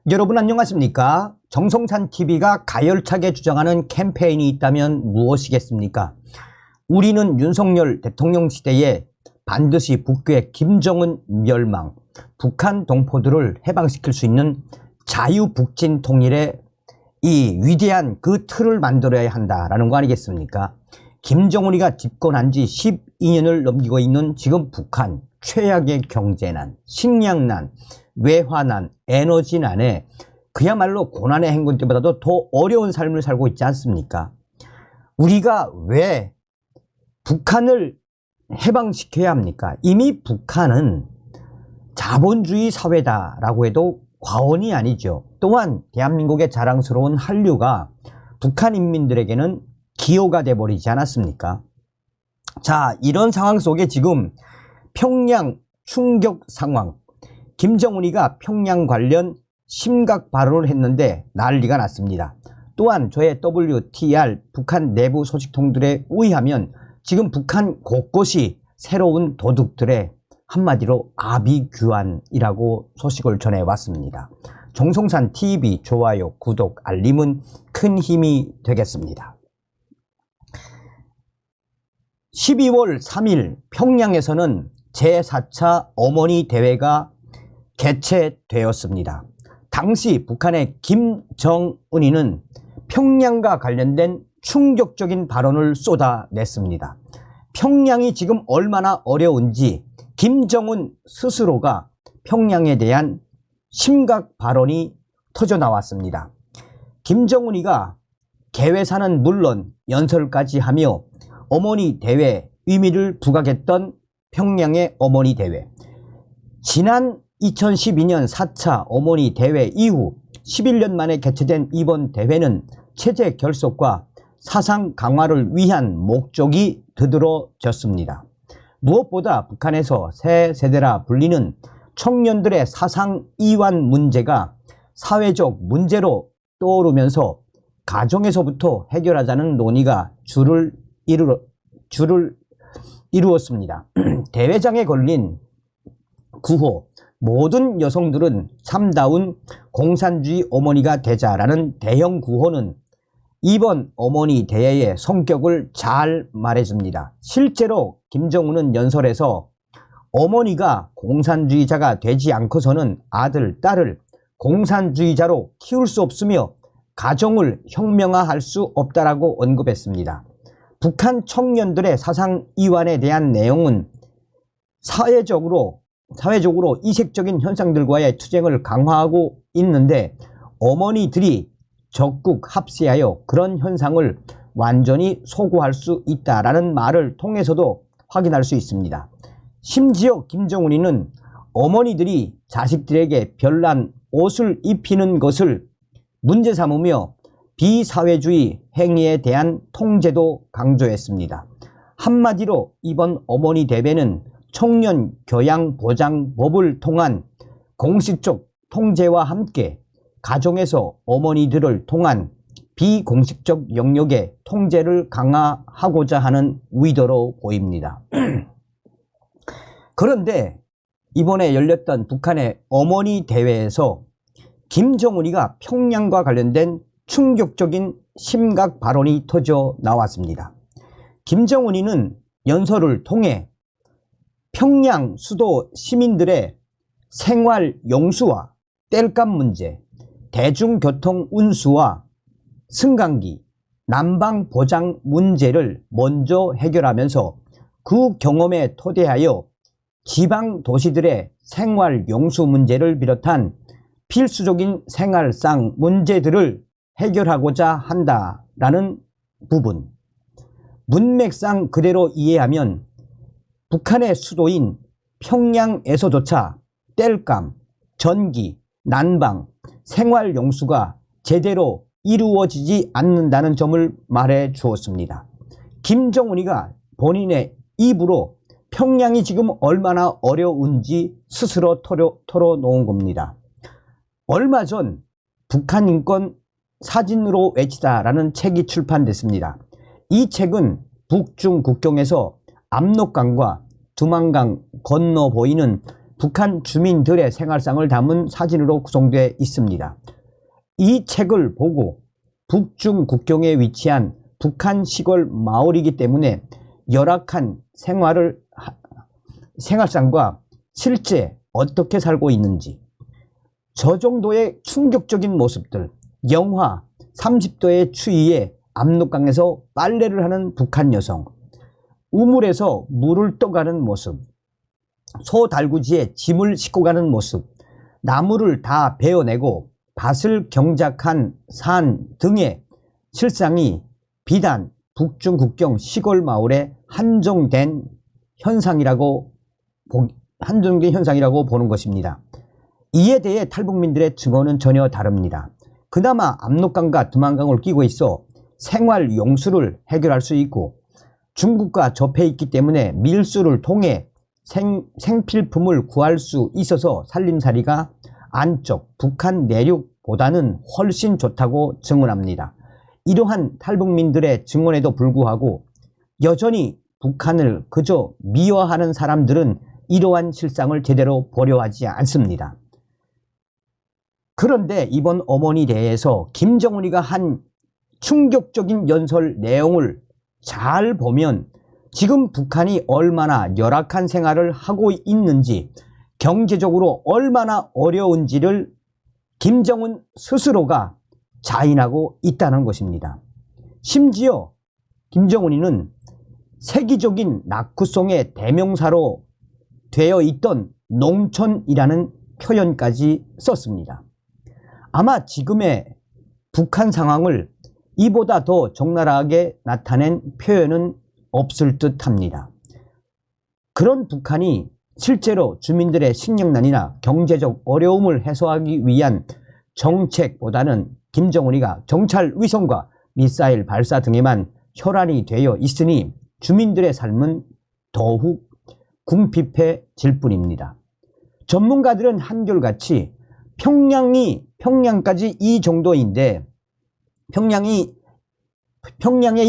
여러분 안녕하십니까? 정성산TV가 가열차게 주장하는 캠페인이 있다면 무엇이겠습니까? 우리는 윤석열 대통령 시대에 반드시 북괴 김정은 멸망, 북한 동포들을 해방시킬 수 있는 자유북진 통일의 이 위대한 그 틀을 만들어야 한다라는 거 아니겠습니까? 김정은이가 집권한 지 12년을 넘기고 있는 지금 북한 최악의 경제난, 식량난, 외화난, 에너지난에 그야말로 고난의 행군 때보다도 더 어려운 삶을 살고 있지 않습니까? 우리가 왜 북한을 해방시켜야 합니까? 이미 북한은 자본주의 사회다라고 해도 과언이 아니죠. 또한 대한민국의 자랑스러운 한류가 북한 인민들에게는 기호가 돼버리지 않았습니까? 자, 이런 상황 속에 지금 평양 충격 상황, 김정은이가 평양 관련 심각 발언을 했는데 난리가 났습니다. 또한 저의 WTR 북한 내부 소식통들에 의하면 지금 북한 곳곳이 새로운 도둑들의 한마디로 아비규환이라고 소식을 전해왔습니다. 정성산TV 좋아요, 구독, 알림은 큰 힘이 되겠습니다. 12월 3일 평양에서는 제4차 어머니 대회가 개최되었습니다. 당시 북한의 김정은이는 평양과 관련된 충격적인 발언을 쏟아냈습니다. 평양이 지금 얼마나 어려운지 김정은 스스로가 평양에 대한 심각 발언이 터져나왔습니다. 김정은이가 개회사는 물론 연설까지 하며 어머니 대회 의미를 부각했던 평양의 어머니 대회. 지난 2012년 4차 어머니 대회 이후 11년 만에 개최된 이번 대회는 체제 결속과 사상 강화를 위한 목적이 드들어졌습니다. 무엇보다 북한에서 새 세대라 불리는 청년들의 사상 이완 문제가 사회적 문제로 떠오르면서 가정에서부터 해결하자는 논의가 줄을 이루었습니다. 대회장에 걸린 구호, 모든 여성들은 참다운 공산주의 어머니가 되자라는 대형 구호는 이번 어머니 대회의 성격을 잘 말해줍니다. 실제로 김정은은 연설에서 어머니가 공산주의자가 되지 않고서는 아들, 딸을 공산주의자로 키울 수 없으며 가정을 혁명화할 수 없다라고 언급했습니다. 북한 청년들의 사상 이완에 대한 내용은 사회적으로 이색적인 현상들과의 투쟁을 강화하고 있는데 어머니들이 적극 합세하여 그런 현상을 완전히 소구할 수 있다라는 말을 통해서도 확인할 수 있습니다. 심지어 김정은이는 어머니들이 자식들에게 별난 옷을 입히는 것을 문제 삼으며 비사회주의 행위에 대한 통제도 강조했습니다. 한마디로 이번 어머니 대회는 청년 교양 보장법을 통한 공식적 통제와 함께 가정에서 어머니들을 통한 비공식적 영역의 통제를 강화하고자 하는 의도로 보입니다. 그런데 이번에 열렸던 북한의 어머니 대회에서 김정은이가 평양과 관련된 충격적인 심각 발언이 터져 나왔습니다. 김정은이는 연설을 통해 평양 수도 시민들의 생활 용수와 땔감 문제, 대중교통 운수와 승강기, 난방 보장 문제를 먼저 해결하면서 그 경험에 토대하여 지방 도시들의 생활 용수 문제를 비롯한 필수적인 생활상 문제들을 해결하고자 한다라는 부분. 문맥상 그대로 이해하면 북한의 수도인 평양에서조차 땔감, 전기, 난방, 생활용수가 제대로 이루어지지 않는다는 점을 말해 주었습니다. 김정은이가 본인의 입으로 평양이 지금 얼마나 어려운지 스스로 털어놓은 겁니다. 얼마 전 북한 인권 사진으로 외치다라는 책이 출판됐습니다. 이 책은 북중 국경에서 압록강과 두만강 건너 보이는 북한 주민들의 생활상을 담은 사진으로 구성되어 있습니다. 이 책을 보고 북중 국경에 위치한 북한 시골 마을이기 때문에 열악한 생활상과 실제 어떻게 살고 있는지, 저 정도의 충격적인 모습들, 영하 30도의 추위에 압록강에서 빨래를 하는 북한 여성, 우물에서 물을 떠가는 모습, 소 달구지에 짐을 싣고 가는 모습, 나무를 다 베어내고 밭을 경작한 산 등의 실상이 비단 북중 국경 시골 마을에 한정된 현상이라고 보는 것입니다. 이에 대해 탈북민들의 증언은 전혀 다릅니다. 그나마 압록강과 두만강을 끼고 있어 생활 용수를 해결할 수 있고 중국과 접해 있기 때문에 밀수를 통해 생필품을 구할 수 있어서 살림살이가 안쪽 북한 내륙보다는 훨씬 좋다고 증언합니다. 이러한 탈북민들의 증언에도 불구하고 여전히 북한을 그저 미워하는 사람들은 이러한 실상을 제대로 보려하지 않습니다. 그런데 이번 어머니 대회에서 김정은이가 한 충격적인 연설 내용을 잘 보면 지금 북한이 얼마나 열악한 생활을 하고 있는지, 경제적으로 얼마나 어려운지를 김정은 스스로가 자인하고 있다는 것입니다. 심지어 김정은이는 세계적인 낙후송의 대명사로 되어 있던 농촌이라는 표현까지 썼습니다. 아마 지금의 북한 상황을 이보다 더 적나라하게 나타낸 표현은 없을 듯 합니다. 그런 북한이 실제로 주민들의 식량난이나 경제적 어려움을 해소하기 위한 정책보다는 김정은이가 정찰 위성과 미사일 발사 등에만 혈안이 되어 있으니 주민들의 삶은 더욱 궁핍해질 뿐입니다. 전문가들은 한결같이 평양까지 이 정도인데 평양의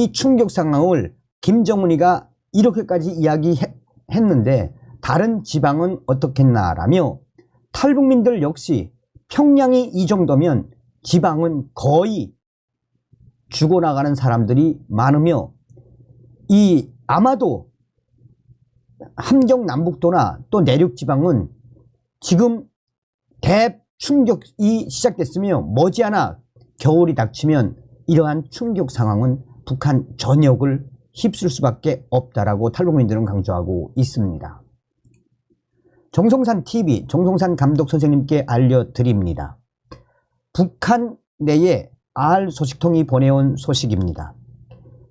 이 충격 상황을 김정은이가 이렇게까지 이야기했는데 다른 지방은 어떻겠나라며 탈북민들 역시 평양이 이 정도면 지방은 거의 죽어나가는 사람들이 많으며 아마도 함경 남북도나 또 내륙 지방은 지금 대충격이 시작됐으며 머지않아 겨울이 닥치면 이러한 충격 상황은 북한 전역을 휩쓸 수밖에 없다라고 탈북민들은 강조하고 있습니다. 정성산 TV, 정성산 감독 선생님께 알려드립니다. 북한 내에 알 소식통이 보내온 소식입니다.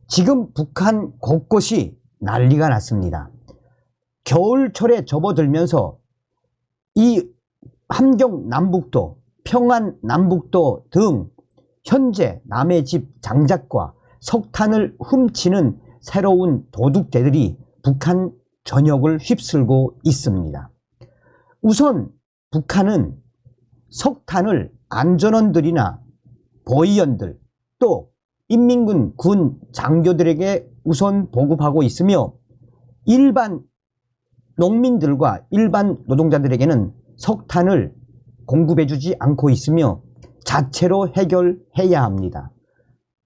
지금 북한 곳곳이 난리가 났습니다. 겨울철에 접어들면서 이 함경 남북도, 평안 남북도 등 현재 남의 집 장작과 석탄을 훔치는 새로운 도둑대들이 북한 전역을 휩쓸고 있습니다. 우선 북한은 석탄을 안전원들이나 보위원들 또 인민군 군 장교들에게 우선 보급하고 있으며 일반 농민들과 일반 노동자들에게는 석탄을 공급해주지 않고 있으며 자체로 해결해야 합니다.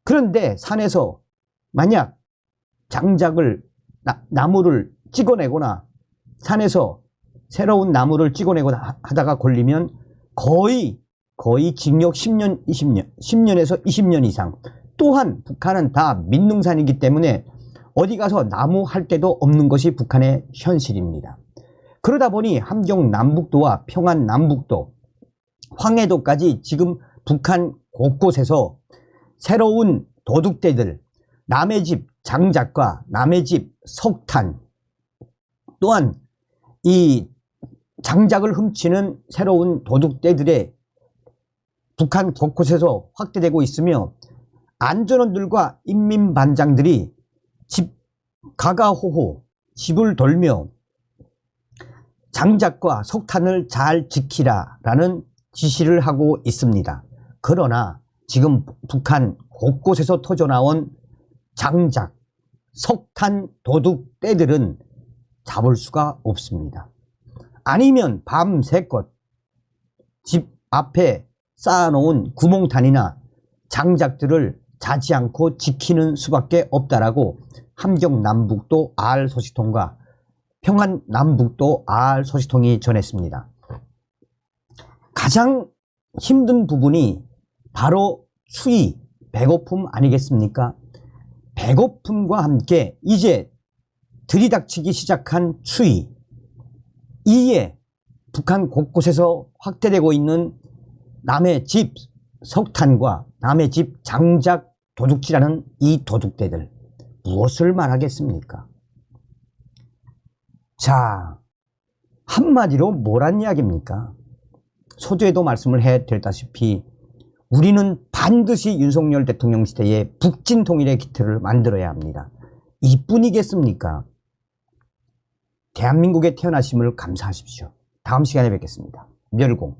그런데 산에서 만약 장작을 나무를 찍어내거나 산에서 새로운 나무를 찍어내거나 하다가 걸리면 거의 징역 10년, 10년에서 20년 이상. 또한 북한은 다 민능산이기 때문에 어디 가서 나무 할 데도 없는 것이 북한의 현실입니다. 그러다 보니 함경 남북도와 평안 남북도, 황해도까지 지금 북한 곳곳에서 새로운 도둑대들, 남의 집 장작과 남의 집 석탄, 또한 이 장작을 훔치는 새로운 도둑대들의 북한 곳곳에서 확대되고 있으며 안전원들과 인민반장들이 가가호호 집을 돌며 장작과 석탄을 잘 지키라라는 지시를 하고 있습니다. 그러나 지금 북한 곳곳에서 터져나온 장작, 석탄 도둑떼들은 잡을 수가 없습니다. 아니면 밤새껏 집 앞에 쌓아놓은 구몽탄이나 장작들을 자지 않고 지키는 수밖에 없다라고 함경남북도 알소식통과 평안남북도 알소식통이 전했습니다. 가장 힘든 부분이 바로 추위, 배고픔 아니겠습니까? 배고픔과 함께 이제 들이닥치기 시작한 추위, 이에 북한 곳곳에서 확대되고 있는 남의 집 석탄과 남의 집 장작 도둑질하는 이 도둑대들, 무엇을 말하겠습니까? 자, 한마디로 뭐란 이야기입니까? 서두에도 말씀을 해드렸다시피 우리는 반드시 윤석열 대통령 시대에 북진 통일의 기틀을 만들어야 합니다. 이뿐이겠습니까? 대한민국에 태어나심을 감사하십시오. 다음 시간에 뵙겠습니다. 멸공.